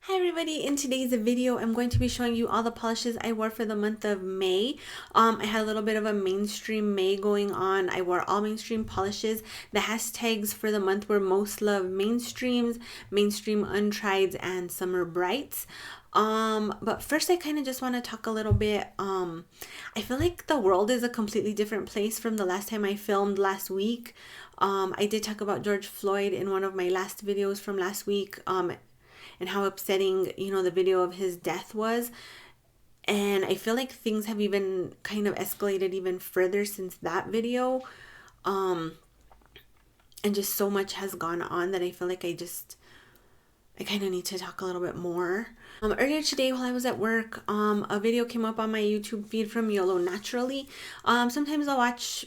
Hi everybody, in today's video I'm going to be showing you all the polishes I wore for the month of May. I had a little bit of a mainstream May going on. I wore all mainstream polishes. The hashtags for the month were most love mainstreams, mainstream untrieds, and summer brights. But first I kind of just want to talk a little bit. I feel like the world is a completely different place from the last time I filmed last week. I did talk about George Floyd in one of my last videos from last week. And how upsetting, the video of his death was. And I feel like things have even kind of escalated even further since that video. And just so much has gone on that I feel like I kind of need to talk a little bit more. Earlier today while I was at work, a video came up on my YouTube feed from Yolo naturally. Sometimes I'll watch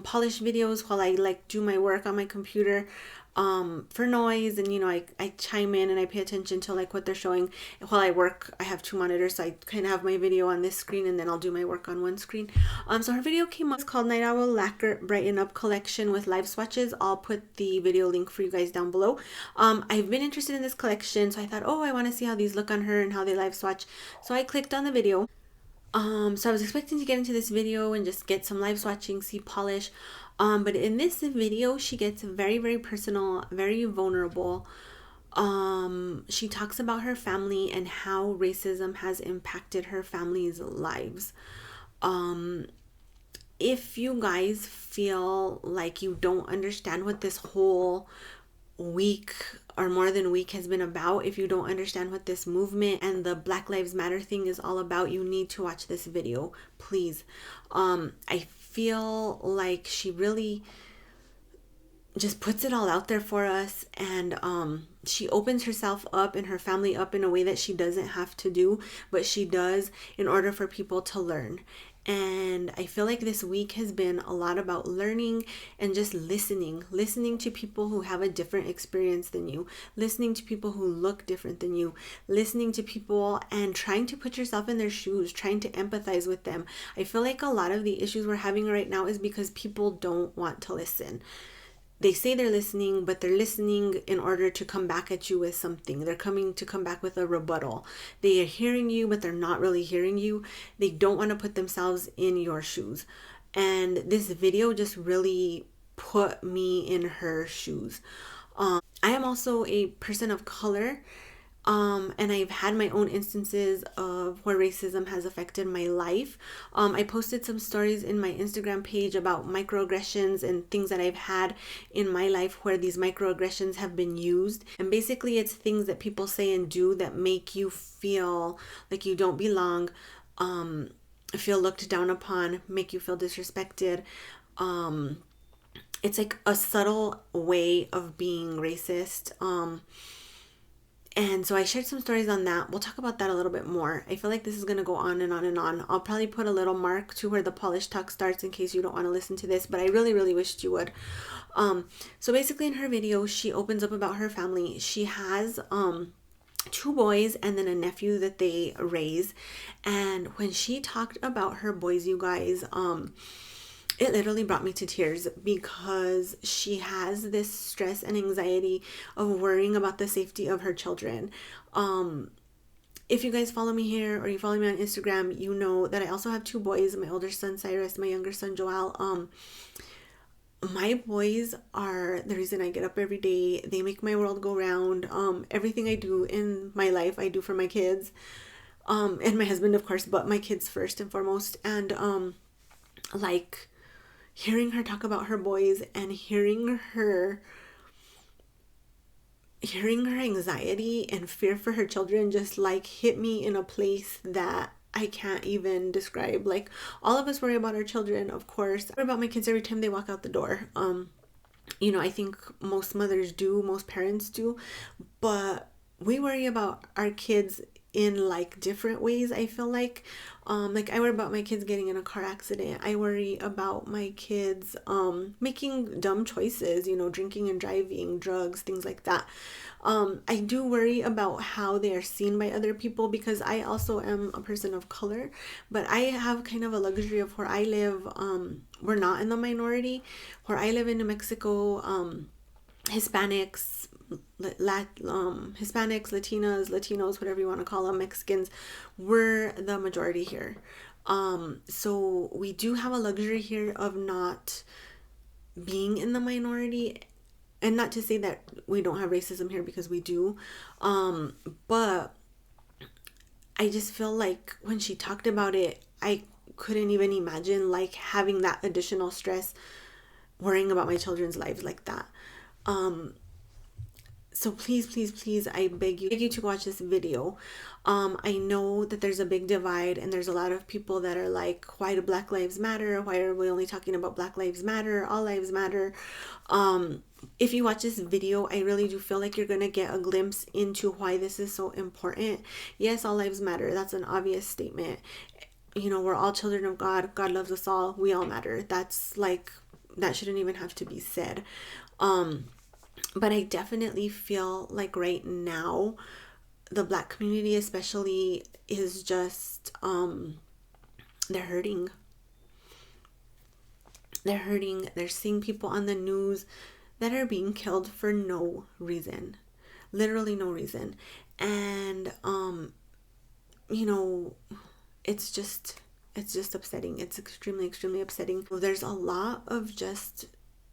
polish videos while I do my work on my computer for noise, and I chime in and I pay attention to what they're showing. While I work, I have two monitors, so I kind of have my video on this screen and then I'll do my work on one screen. So her video came up. It's called Night Owl Lacquer Brighten Up Collection with live swatches. I'll put the video link for you guys down below. I've been interested in this collection, so I thought, oh, I want to see how these look on her and how they live swatch. So I clicked on the video. So I was expecting to get into this video and just get some live swatching, see polish. But in this video, she gets very, very personal, very vulnerable. She talks about her family and how racism has impacted her family's lives. If you guys feel like you don't understand what this whole week or more than week has been about, if you don't understand what this movement and the Black Lives Matter thing is all about, you need to watch this video, please. I feel like she really just puts it all out there for us, and she opens herself up and her family up in a way that she doesn't have to do, but she does in order for people to learn. And I feel like this week has been a lot about learning and just listening to people who have a different experience than you, listening to people who look different than you, listening to people and trying to put yourself in their shoes, trying to empathize with them. I feel like a lot of the issues we're having right now is because people don't want to listen. They say they're listening, but they're listening in order to come back at you with something. They're come back with a rebuttal. They are hearing you, but they're not really hearing you. They don't want to put themselves in your shoes. And this video just really put me in her shoes. I am also a person of color. And I've had my own instances of where racism has affected my life. I posted some stories in my Instagram page about microaggressions and things that I've had in my life where these microaggressions have been used. And basically it's things that people say and do that make you feel like you don't belong, feel looked down upon, make you feel disrespected. It's like a subtle way of being racist. And so I shared some stories on that. We'll talk about that a little bit more. I feel like this is going to go on and on and on. I'll probably put a little mark to where the polish talk starts in case you don't want to listen to this, but I really, really wished you would. So basically in her video, she opens up about her family. She has two boys and then a nephew that they raise. And when she talked about her boys, you guys, it literally brought me to tears because she has this stress and anxiety of worrying about the safety of her children. If you guys follow me here or you follow me on Instagram, you know that I also have two boys, my older son Cyrus, my younger son Joel. My boys are the reason I get up every day. They make my world go round. Everything I do in my life, I do for my kids. And my husband, of course, but my kids first and foremost. And hearing her talk about her boys and hearing her anxiety and fear for her children just hit me in a place that I can't even describe. All of us worry about our children, of course. I worry about my kids every time they walk out the door. I think most mothers do, most parents do, but we worry about our kids in different ways. I feel like I worry about my kids getting in a car accident. I worry about my kids making dumb choices, drinking and driving, drugs, things like that. I do worry about how they are seen by other people because I also am a person of color, but I have kind of a luxury of where I live. We're not in the minority. Where I live in New Mexico, Hispanics, Hispanics, Latinos, whatever you want to call them, Mexicans, were the majority here. So we do have a luxury here of not being in the minority, and not to say that we don't have racism here, because we do, but I just feel like when she talked about it, I couldn't even imagine like having that additional stress, worrying about my children's lives like that. So please, I beg you to watch this video. I know that there's a big divide, and there's a lot of people that are like, why do Black Lives Matter? Why are we only talking about Black Lives Matter? All lives matter. If you watch this video, I really do feel like you're going to get a glimpse into why this is so important. Yes, all lives matter. That's an obvious statement. You know, we're all children of God. God loves us all. We all matter. That's like, that shouldn't even have to be said. But I definitely feel like right now, the Black community especially is just, they're hurting. They're hurting. They're seeing people on the news that are being killed for no reason. Literally no reason. And, you know, it's just upsetting. It's extremely upsetting. There's a lot of just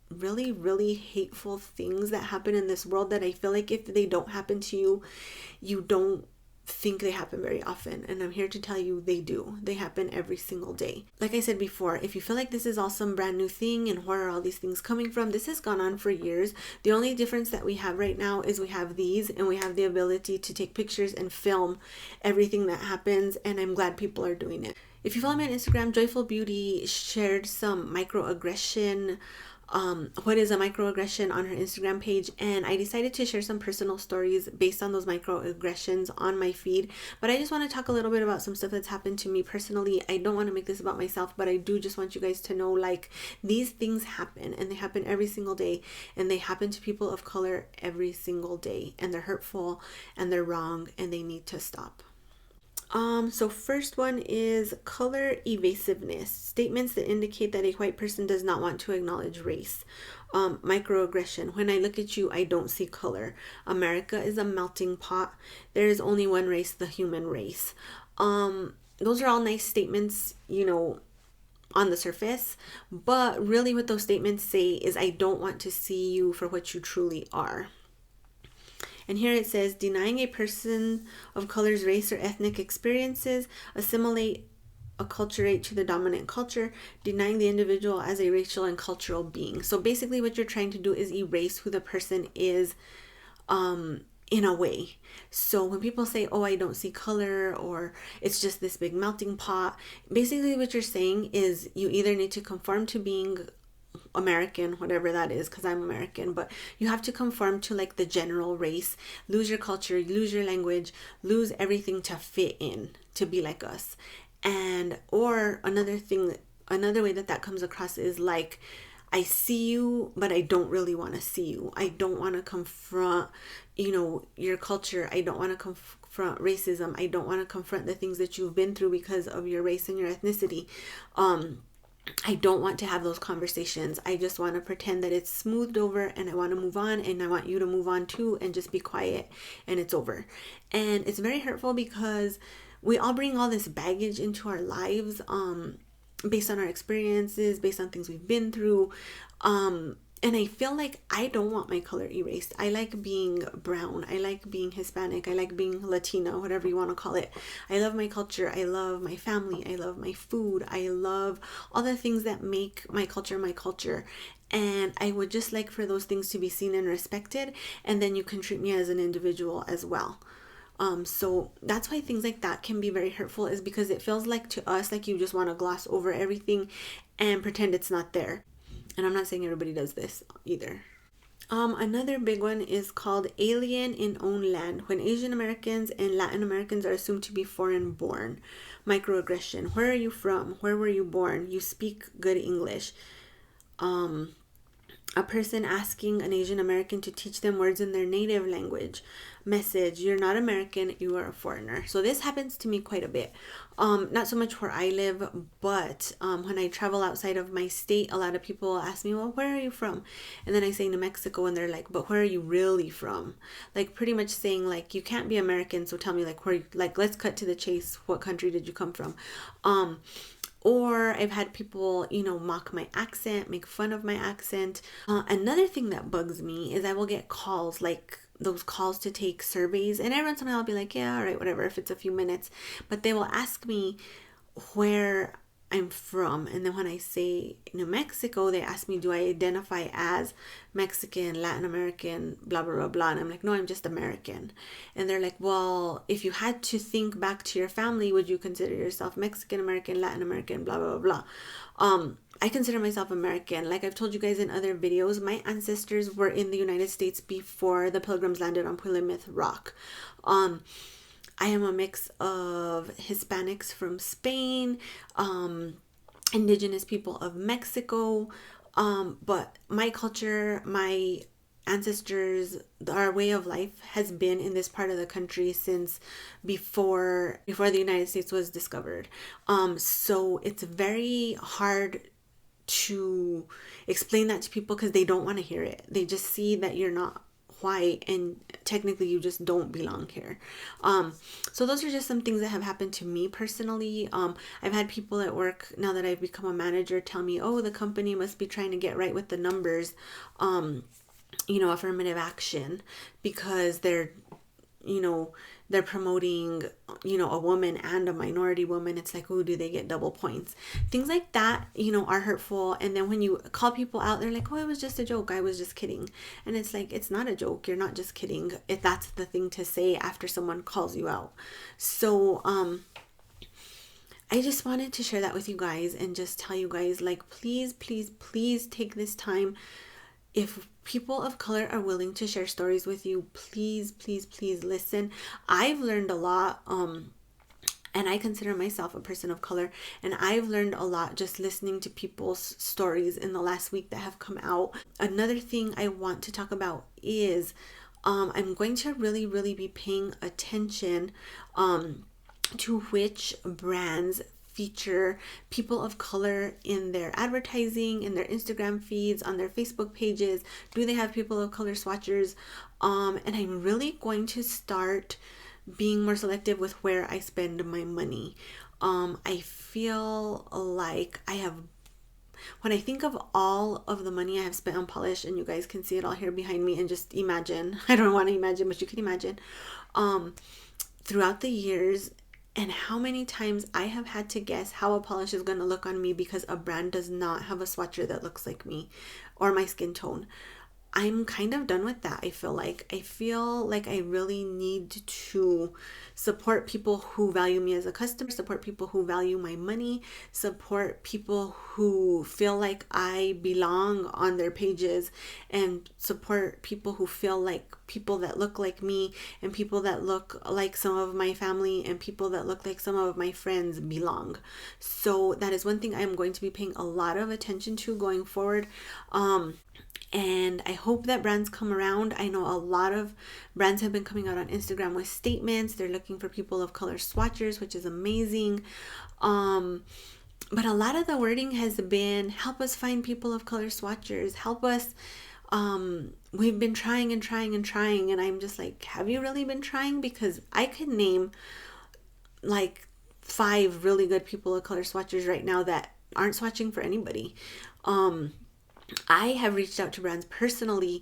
really hateful things that happen in this world that I feel like if they don't happen to you, you don't think they happen very often. And I'm here to tell you they do. They happen every single day. Like I said before, if you feel like this is all some brand new thing and where are all these things coming from, this has gone on for years. The only difference that we have right now is we have these, and we have the ability to take pictures and film everything that happens, and I'm glad people are doing it. If you follow me on Instagram, Joyful Beauty shared some microaggression, what is a microaggression, on her Instagram page, and I decided to share some personal stories based on those microaggressions on my feed. But I just want to talk a little bit about some stuff that's happened to me personally. I don't want to make this about myself, but I do just want you guys to know, like, these things happen, and they happen every single day, and they happen to people of color every single day, and they're hurtful and they're wrong, and they need to stop. So first one is color evasiveness. Statements that indicate that a white person does not want to acknowledge race. Microaggression. When I look at you, I don't see color. America is a melting pot. There is only one race, the human race. Those are all nice statements, you know, on the surface, but really what those statements say is, I don't want to see you for what you truly are. And here it says, denying a person of color's race or ethnic experiences, assimilate, acculturate to the dominant culture, denying the individual as a racial and cultural being. So basically what you're trying to do is erase who the person is, in a way. So when people say, oh, I don't see color, or it's just this big melting pot, basically what you're saying is you either need to conform to being American, whatever that is, because I'm American, but you have to conform to like the general race, lose your culture, lose your language, lose everything to fit in, to be like us. And or another way that comes across is like, I see you, but I don't really want to see you. I don't want to confront, you know, your culture. I don't want to confront racism. I don't want to confront the things that you've been through because of your race and your ethnicity. I don't want to have those conversations. I just want to pretend that it's smoothed over, and I want to move on, and I want you to move on too, and just be quiet, and it's over. And it's very hurtful because we all bring all this baggage into our lives, based on our experiences, based on things we've been through. And I feel like I don't want my color erased. I like being brown. I like being Hispanic. I like being Latina, whatever you want to call it. I love my culture. I love my family. I love my food. I love all the things that make my culture my culture. And I would just like for those things to be seen and respected. And then you can treat me as an individual as well. So that's why things like that can be very hurtful, is because it feels like to us like you just want to gloss over everything and pretend it's not there. And I'm not saying everybody does this either. Another big one is called alien in own land, when Asian Americans and Latin Americans are assumed to be foreign born. Microaggression. Where are you from? Where were you born? You speak good English. a person asking an Asian American to teach them words in their native language. Message, you're not American, you are a foreigner. So this happens to me quite a bit. Not so much where I live, but when I travel outside of my state, a lot of people ask me, well, where are you from? And then I say New Mexico, and they're like, but where are you really from? Like pretty much saying like, you can't be American, so tell me like where, like let's cut to the chase. What country did you come from? Or I've had people, mock my accent, make fun of my accent. Another thing that bugs me is I will get calls, like those calls to take surveys. And every once in a while I'll be like, yeah, all right, whatever, if it's a few minutes. But they will ask me where I'm from. And then when I say New Mexico, they ask me, do I identify as Mexican, Latin American, blah, blah, blah, blah. And I'm like, no, I'm just American. And they're like, well, if you had to think back to your family, would you consider yourself Mexican American, Latin American, blah, blah, blah, blah. I consider myself American. Like I've told you guys in other videos, my ancestors were in the United States before the Pilgrims landed on Plymouth Rock. I am a mix of Hispanics from Spain, indigenous people of Mexico, but my culture, my ancestors, our way of life has been in this part of the country since before the United States was discovered. So it's very hard to explain that to people because they don't want to hear it. They just see that you're not white and technically you just don't belong here. So those are just some things that have happened to me personally. I've had people at work, now that I've become a manager, tell me, oh, the company must be trying to get right with the numbers, affirmative action, because they're promoting, a woman and a minority woman. It's like, oh, do they get double points? Things like that, are hurtful. And then when you call people out, they're like, oh, it was just a joke. I was just kidding. And it's like, it's not a joke. You're not just kidding. If that's the thing to say after someone calls you out. So, I just wanted to share that with you guys and just tell you guys, like, please, please, please take this time. If people of color are willing to share stories with you, please, please, please listen. I've learned a lot, and I consider myself a person of color, and I've learned a lot just listening to people's stories in the last week that have come out. Another thing I want to talk about is I'm going to really, really be paying attention to which brands feature people of color in their advertising, in their Instagram feeds, on their Facebook pages. Do they have people of color swatchers? And I'm really going to start being more selective with where I spend my money. I feel like when I think of all of the money I have spent on polish, and you guys can see it all here behind me, and just imagine, I don't want to imagine, but you can imagine, throughout the years, and how many times I have had to guess how a polish is going to look on me because a brand does not have a swatcher that looks like me or my skin tone. I'm kind of done with that. I feel like I really need to support people who value me as a customer, support people who value my money, support people who feel like I belong on their pages, and support people who feel like people that look like me and people that look like some of my family and people that look like some of my friends belong. So that is one thing I'm going to be paying a lot of attention to going forward. And I hope that brands come around. I know a lot of brands have been coming out on Instagram with statements. They're looking for people of color swatchers, which is amazing. But a lot of the wording has been, help us find people of color swatchers. Help us. We've been trying and trying and trying. And I'm just like, have you really been trying? Because I could name like 5 really good people of color swatchers right now that aren't swatching for anybody. I have reached out to brands personally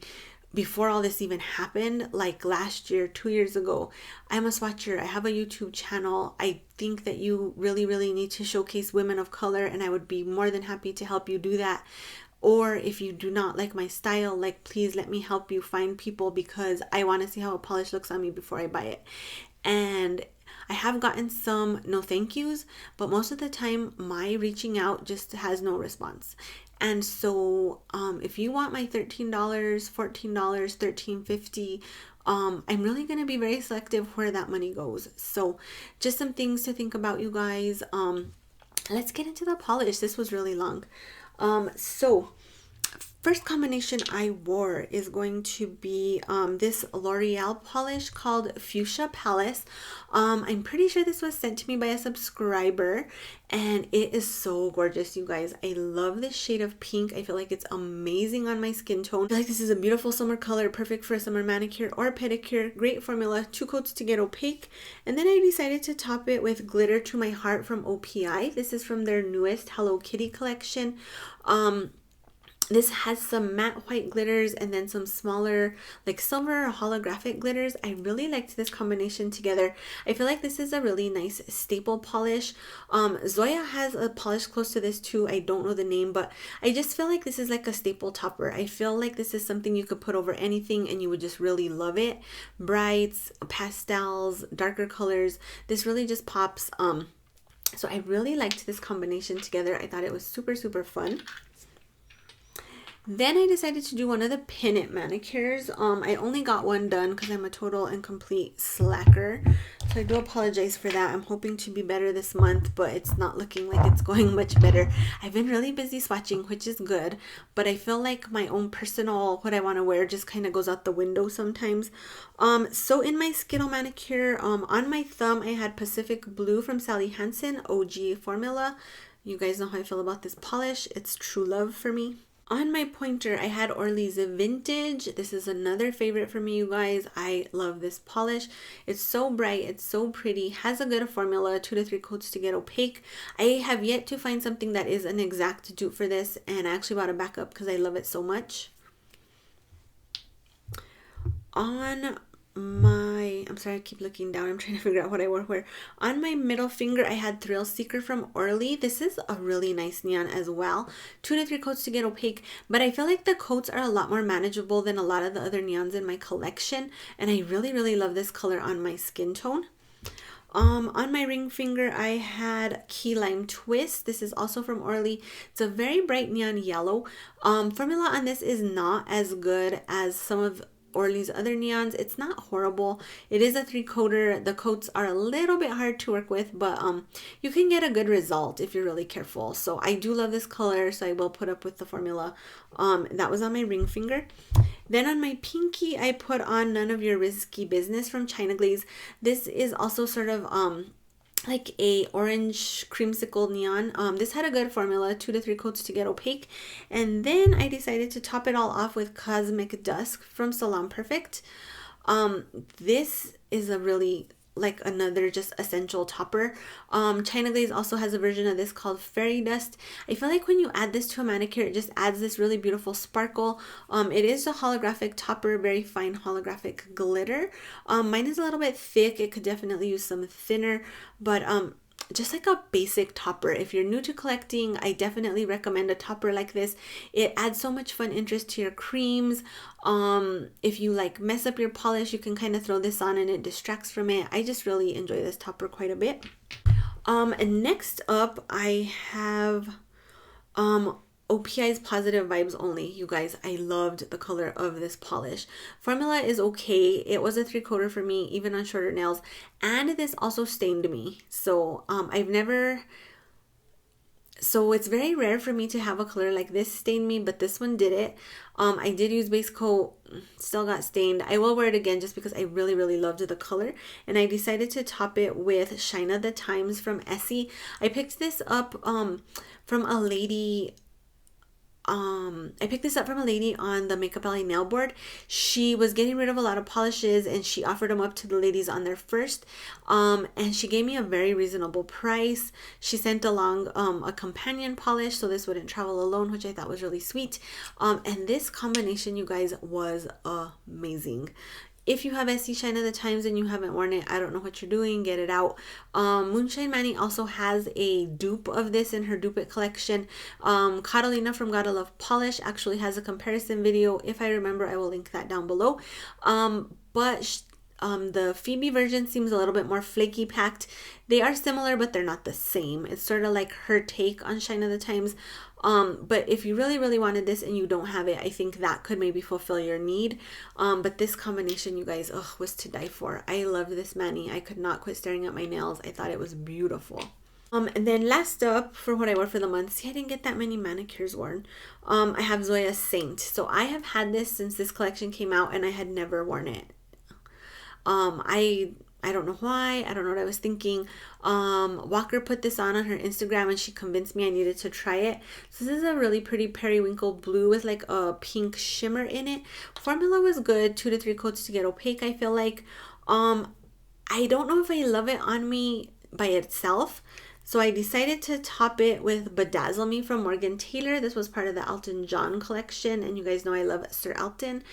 before all this even happened, like last year, 2 years ago. I'm a swatcher. I have a YouTube channel. I think that you really, really need to showcase women of color, and I would be more than happy to help you do that. Or if you do not like my style, like, please let me help you find people, because I want to see how a polish looks on me before I buy it. And I have gotten some no thank yous, but most of the time my reaching out just has no response. And so if you want my $13, $14, $13.50, I'm really going to be very selective where that money goes. So just some things to think about, you guys. Let's get into the polish. This was really long. So first combination I wore is going to be this L'Oreal polish called Fuchsia Palace. I'm pretty sure this was sent to me by a subscriber, and it is so gorgeous, you guys. I love this shade of pink. I feel like it's amazing on my skin tone. I feel like this is a beautiful summer color, perfect for a summer manicure or pedicure. Great formula, 2 coats to get opaque. And then I decided to top it with Glitter to My Heart from OPI. This is from their newest Hello Kitty collection. This has some matte white glitters and then some smaller like silver or holographic glitters. I really liked this combination together. I feel like this is a really nice staple polish. Zoya has a polish close to this too. I don't know the name, but I just feel like this is like a staple topper. I feel like this is something you could put over anything and you would just really love it. Brights, pastels, darker colors. This really just pops. So I really liked this combination together. I thought it was super, super fun. Then I decided to do one of the pin it manicures. I only got one done because I'm a total and complete slacker. So I do apologize for that. I'm hoping to be better this month, but it's not looking like it's going much better. I've been really busy swatching, which is good, but I feel like my own personal, what I want to wear just kind of goes out the window sometimes. So in my Skittle manicure, on my thumb, I had Pacific Blue from Sally Hansen, OG formula. You guys know how I feel about this polish. It's true love for me. On my pointer, I had Orly's Vintage. This is another favorite for me, you guys. I love this polish. It's so bright. It's so pretty. Has a good formula, 2 to 3 coats to get opaque. I have yet to find something that is an exact dupe for this, and I actually bought a backup because I love it so much. On my, I'm sorry, I keep looking down. I'm trying to figure out what I wore where. On my middle finger, I had Thrill Seeker from Orly. This is a really nice neon as well. 2 to 3 coats to get opaque, but I feel like the coats are a lot more manageable than a lot of the other neons in my collection, and I really, really love this color on my skin tone. On my ring finger, I had Key Lime Twist. This is also from Orly. It's a very bright neon yellow. Formula on this is not as good as some of Orly's other neons. It's not horrible. It is a 3-coater. The coats are a little bit hard to work with, but you can get a good result if you're really careful. So I do love this color, so I will put up with the formula. That was on my ring finger. Then on my pinky, I put on None of Your Risky Business from China Glaze. This is also sort of like a orange creamsicle neon. This had a good formula, 2 to 3 coats to get opaque. And then I decided to top it all off with Cosmic Dusk from Salon Perfect. This is a really like another just essential topper. China Glaze also has a version of this called Fairy Dust. I feel like when you add this to a manicure, it just adds this really beautiful sparkle. It is a holographic topper, very fine holographic glitter. Mine is a little bit thick. It could definitely use some thinner, but just like a basic topper. If you're new to collecting, I definitely recommend a topper like this. It adds so much fun interest to your creams. If you like mess up your polish, you can kind of throw this on and it distracts from it. I just really enjoy this topper quite a bit. And next up, I have OPI's Positive Vibes Only. You guys, I loved the color of this polish. Formula is okay. It was a 3-coater for me, even on shorter nails. And this also stained me. So so it's very rare for me to have a color like this stain me, but this one did it. I did use base coat, still got stained. I will wear it again just because I really, really loved the color. And I decided to top it with Shine of the Times from Essie. I picked this up from a lady. I picked this up from a lady on the Makeup Alley nail board. She was getting rid of a lot of polishes and she offered them up to the ladies on their first. And she gave me a very reasonable price. She sent along a companion polish so this wouldn't travel alone, which I thought was really sweet. And this combination, you guys, was amazing. If you have Essie Shine of the Times and you haven't worn it, I don't know what you're doing. Get it out. Moonshine Manny also has a dupe of this in her Dupe It collection. Catalina from Gotta Love Polish actually has a comparison video. If I remember, I will link that down below. But the Phoebe version seems a little bit more flaky packed. They are similar, but they're not the same. It's sort of like her take on Shine of the Times. But if you really, really wanted this and you don't have it, I think that could maybe fulfill your need. But this combination, you guys, was to die for. I loved this Manny. I could not quit staring at my nails. I thought it was beautiful. And then last up for what I wore for the month, see, I didn't get that many manicures worn. I have Zoya Saint. So I have had this since this collection came out and I had never worn it. I don't know why. I don't know what I was thinking. Walker put this on her Instagram and she convinced me I needed to try it. So this is a really pretty periwinkle blue with like a pink shimmer in it. Formula was good. 2 to 3 coats to get opaque, I feel like. I don't know if I love it on me by itself. So I decided to top it with Bedazzle Me from Morgan Taylor. This was part of the Elton John collection, and you guys know I love Sir Elton.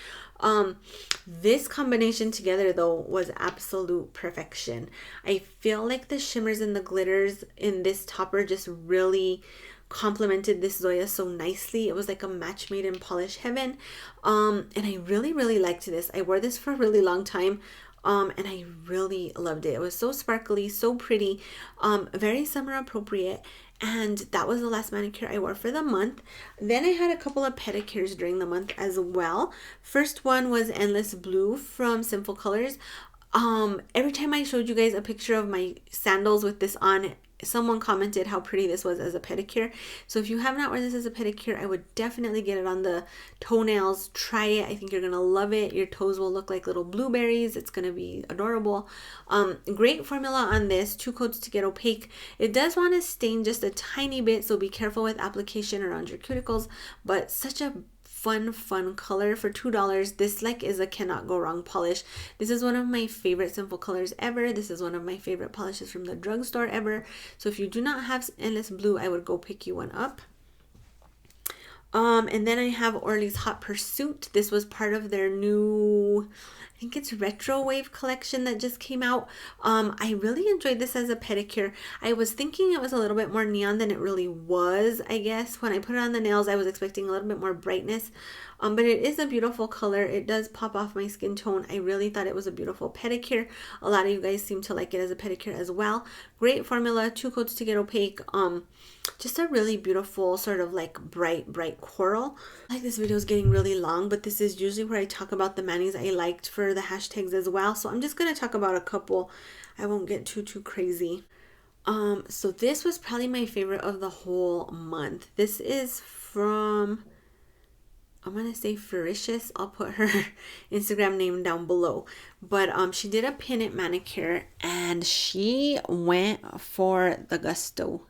This combination together though was absolute perfection. I feel like the shimmers and the glitters in this topper just really complemented this Zoya so nicely. It was like a match made in polish heaven. And I really liked this. I wore this for a really long time. And I really loved it. It was so sparkly, so pretty, very summer appropriate. And that was the last manicure I wore for the month. Then I had a couple of pedicures during the month as well. First one was Endless Blue from Sinful Colors. Every time I showed you guys a picture of my sandals with this on, someone commented how pretty this was as a pedicure. So if you have not worn this as a pedicure, I would definitely get it on the toenails. Try it. I think you're gonna love it. Your toes will look like little blueberries. It's gonna be adorable. Great formula on this. 2 coats to get opaque. It does want to stain just a tiny bit, so be careful with application around your cuticles, but such a fun color for $2. This like is a cannot go wrong polish. This is one of my favorite Sinful Colors ever. This is one of my favorite polishes from the drugstore ever. So if you do not have Endless Blue, I would go pick you one up. And then I have Orly's Hot Pursuit. This was part of their new, I think it's retro wave collection that just came out. I really enjoyed this as a pedicure. I was thinking it was a little bit more neon than it really was, I guess. When I put it on the nails, I was expecting a little bit more brightness. But it is a beautiful color. It does pop off my skin tone. I really thought it was a beautiful pedicure. A lot of you guys seem to like it as a pedicure as well. Great formula, 2 coats to get opaque. Just a really beautiful sort of like bright coral. Like, this video is getting really long, but this is usually where I talk about the manis I liked for the hashtags as well. So I'm just going to talk about a couple. I won't get too crazy. So this was probably my favorite of the whole month. This is from, I'm gonna say Ferocious. I'll put her Instagram name down below. But she did a pin it manicure and she went for the gusto.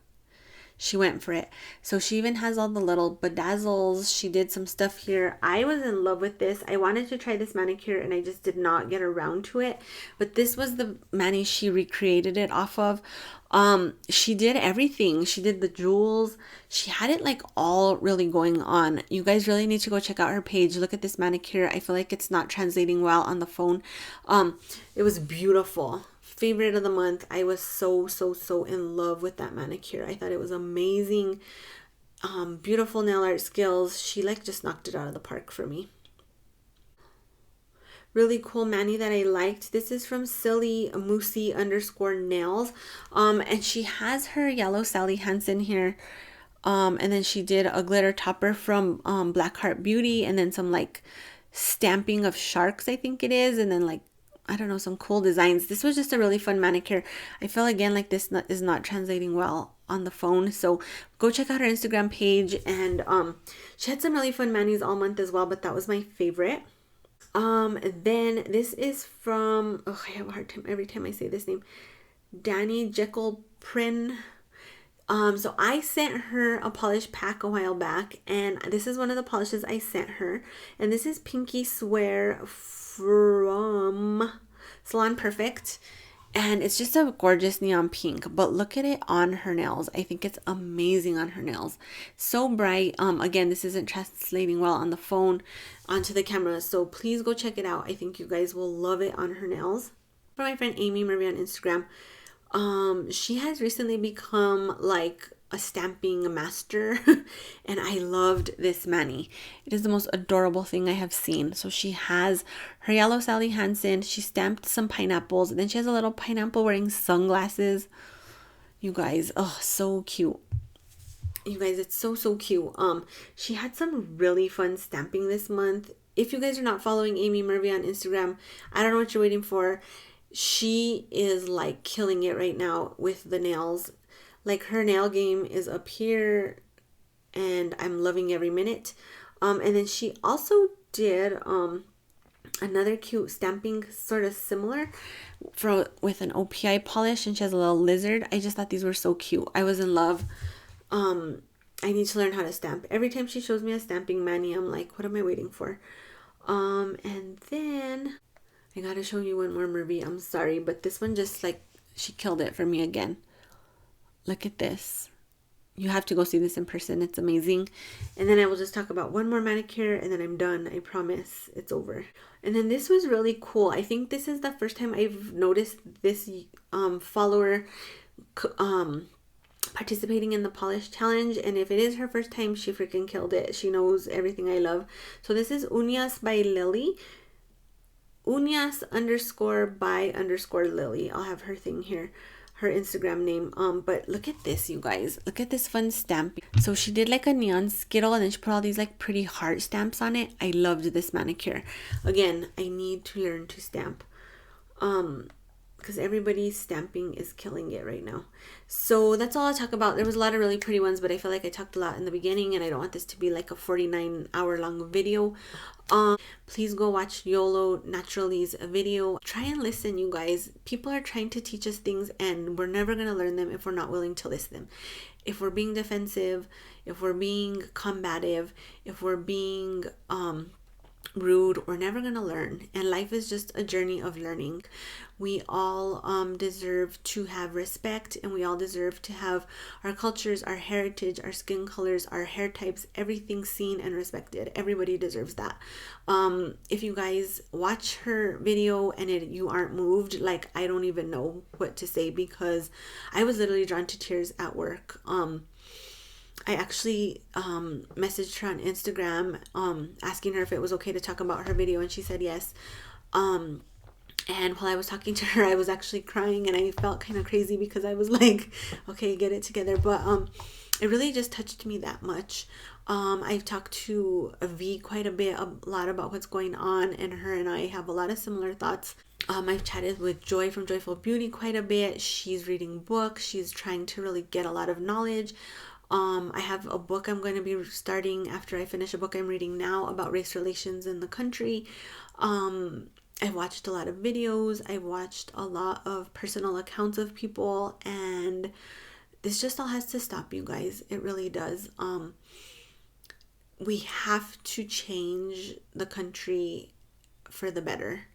She went for it. So she even has all the little bedazzles. She did some stuff here. I was in love with this. I wanted to try this manicure and I just did not get around to it. But this was the mani she recreated it off of. She did everything. She did the jewels. She had it like all really going on. You guys really need to go check out her page. Look at this manicure. I feel like it's not translating well on the phone. It was beautiful. Favorite of the month. I was so in love with that manicure. I thought it was amazing. Beautiful nail art skills. She like just knocked it out of the park for me. Really cool mani that I liked. This is from Silly Moosey _nails. And she has her yellow Sally Hansen here. And then she did a glitter topper from Blackheart Beauty, and then some like stamping of sharks, I think it is, and then like, I don't know, some cool designs. This was just a really fun manicure. I feel again like this is not translating well on the phone, so go check out her Instagram page. And she had some really fun manis all month as well, but that was my favorite. Then this is from, oh, I have a hard time every time I say this name, Danny Jekyll Prin. So I sent her a polish pack a while back, and this is one of the polishes I sent her, and this is Pinky Swear from Salon Perfect, and it's just a gorgeous neon pink. But look at it on her nails. I think it's amazing on her nails. So bright. Again, this isn't translating well on the phone onto the camera, so please go check it out. I think you guys will love it on her nails. For my friend Amy Murray on Instagram, she has recently become like a stamping master and I loved this mani. It is the most adorable thing I have seen. So she has her yellow Sally Hansen. She stamped some pineapples, and then she has a little pineapple wearing sunglasses. You guys, oh, so cute. You guys, it's so cute. She had some really fun stamping this month. If you guys are not following Amy Murray on Instagram, I don't know what you're waiting for. She is like killing it right now with the nails. Like, her nail game is up here, and I'm loving every minute. And then she also did another cute stamping, sort of similar, with an OPI polish, and she has a little lizard. I just thought these were so cute. I was in love. I need to learn how to stamp. Every time she shows me a stamping mani, I'm like, what am I waiting for? And then I gotta show you one more movie. I'm sorry, but this one just, like, she killed it for me again. Look at this. You have to go see this in person. It's amazing. And then I will just talk about one more manicure, and then I'm done. I promise it's over. And then this was really cool. I think this is the first time I've noticed this follower participating in the polish challenge, and if it is her first time, she freaking killed it. She knows everything I love. So this is Uñas by Lily. Uñas _by Lily. I'll have her thing here, her Instagram name. But look at this, you guys. Look at this fun stamp. So she did like a neon skittle, and then she put all these like pretty heart stamps on it. I loved this manicure. Again, I need to learn to stamp. Because everybody's stamping is killing it right now. So that's all I'll talk about. There was a lot of really pretty ones, but I feel like I talked a lot in the beginning, and I don't want this to be like a 49-hour long video. Please go watch Yolo Naturally's video. Try and listen, you guys. People are trying to teach us things, and we're never going to learn them if we're not willing to listen them. If we're being defensive, if we're being combative, if we're being rude, we're never gonna learn. And life is just a journey of learning. We all deserve to have respect, and we all deserve to have our cultures, our heritage, our skin colors, our hair types, everything seen and respected. Everybody deserves that. If you guys watch her video and you aren't moved, like, I don't even know what to say, because I was literally drawn to tears at work. I actually messaged her on Instagram asking her if it was okay to talk about her video, and she said yes. And while I was talking to her, I was actually crying, and I felt kind of crazy because I was like, okay, get it together. But it really just touched me that much. I've talked to V quite a lot about what's going on, and her and I have a lot of similar thoughts. I've chatted with Joy from Joyful Beauty quite a bit. She's reading books. She's trying to really get a lot of knowledge. I have a book I'm going to be starting after I finish a book I'm reading now about race relations in the country. I've watched a lot of videos. I've watched a lot of personal accounts of people, and this just all has to stop, you guys. It really does. We have to change the country for the better.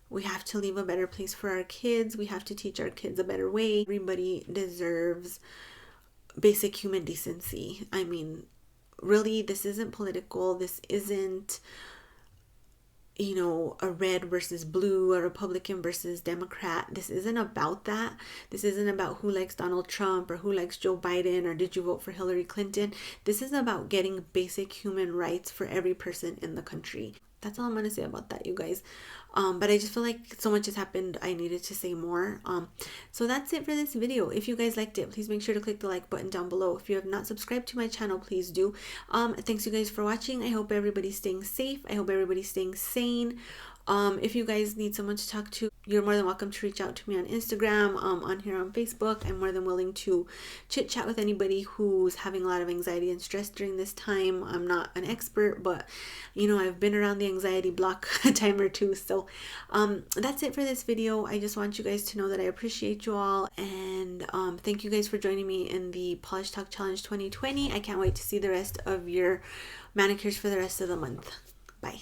We have to leave a better place for our kids. We have to teach our kids a better way. Everybody deserves basic human decency. I mean, really, this isn't political. This isn't, a red versus blue, a Republican versus Democrat. This isn't about that. This isn't about who likes Donald Trump or who likes Joe Biden or did you vote for Hillary Clinton. This is about getting basic human rights for every person in the country. That's all I'm going to say about that, you guys. But I just feel like so much has happened. I needed to say more. So that's it for this video. If you guys liked it, please make sure to click the like button down below. If you have not subscribed to my channel, please do. Thanks you guys for watching. I hope everybody's staying safe. I hope everybody's staying sane. If you guys need someone to talk to, you're more than welcome to reach out to me on Instagram, on here on Facebook. I'm more than willing to chit chat with anybody who's having a lot of anxiety and stress during this time. I'm not an expert, but I've been around the anxiety block a time or two. So that's it for this video. I just want you guys to know that I appreciate you all, and thank you guys for joining me in the Polish Talk Challenge 2020. I can't wait to see the rest of your manicures for the rest of the month. Bye.